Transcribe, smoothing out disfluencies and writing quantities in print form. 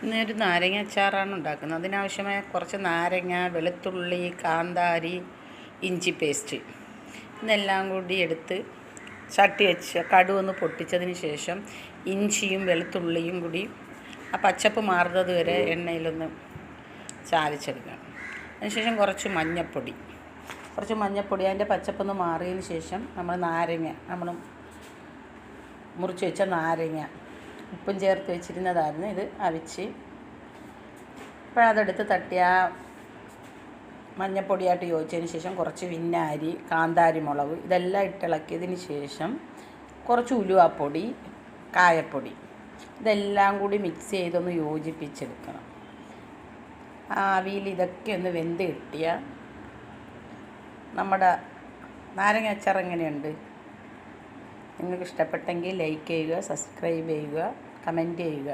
ഇന്നൊരു നാരങ്ങ അച്ചാറാണ് ഉണ്ടാക്കുന്നത്. അതിനാവശ്യമായ കുറച്ച് നാരങ്ങ, വെളുത്തുള്ളി, കാന്താരി, ഇഞ്ചി പേസ്റ്റ് ഇതെല്ലാം കൂടി എടുത്ത് ചട്ടി വെച്ച് കടുവൊന്ന് പൊട്ടിച്ചതിന് ശേഷം ഇഞ്ചിയും വെളുത്തുള്ളിയും കൂടി ആ പച്ചപ്പ് മാറുന്നത് വരെ എണ്ണയിലൊന്ന് ചാലിച്ചെടുക്കണം. അതിനുശേഷം കുറച്ച് മഞ്ഞൾപ്പൊടി അതിൻ്റെ പച്ചപ്പൊന്ന് മാറിയതിന് ശേഷം നമ്മൾ മുറിച്ച് വെച്ച നാരങ്ങ ഉപ്പും ചേർത്ത് വെച്ചിരുന്നതായിരുന്നു. ഇത് അവിച്ച് അതെടുത്ത് തട്ടിയ മഞ്ഞപ്പൊടിയായിട്ട് യോജിച്ചതിന് ശേഷം കുറച്ച് വിനാഗിരി, കാന്താരി മുളക് ഇതെല്ലാം ഇട്ടിളക്കിയതിന് ശേഷം കുറച്ച് ഉലുവാപ്പൊടി, കായപ്പൊടി ഇതെല്ലാം കൂടി മിക്സ് ചെയ്തൊന്ന് യോജിപ്പിച്ചെടുക്കണം. ആവിയിൽ ഇതൊക്കെ ഒന്ന് വെന്ത് കിട്ടിയാൽ നമ്മുടെ നാരങ്ങ അച്ചാർ എങ്ങനെയുണ്ട്? നിങ്ങൾക്ക് ഇഷ്ടപ്പെട്ടെങ്കിൽ ലൈക്ക് ചെയ്യുക, സബ്സ്ക്രൈബ് ചെയ്യുക, കമൻറ്റ് ചെയ്യുക.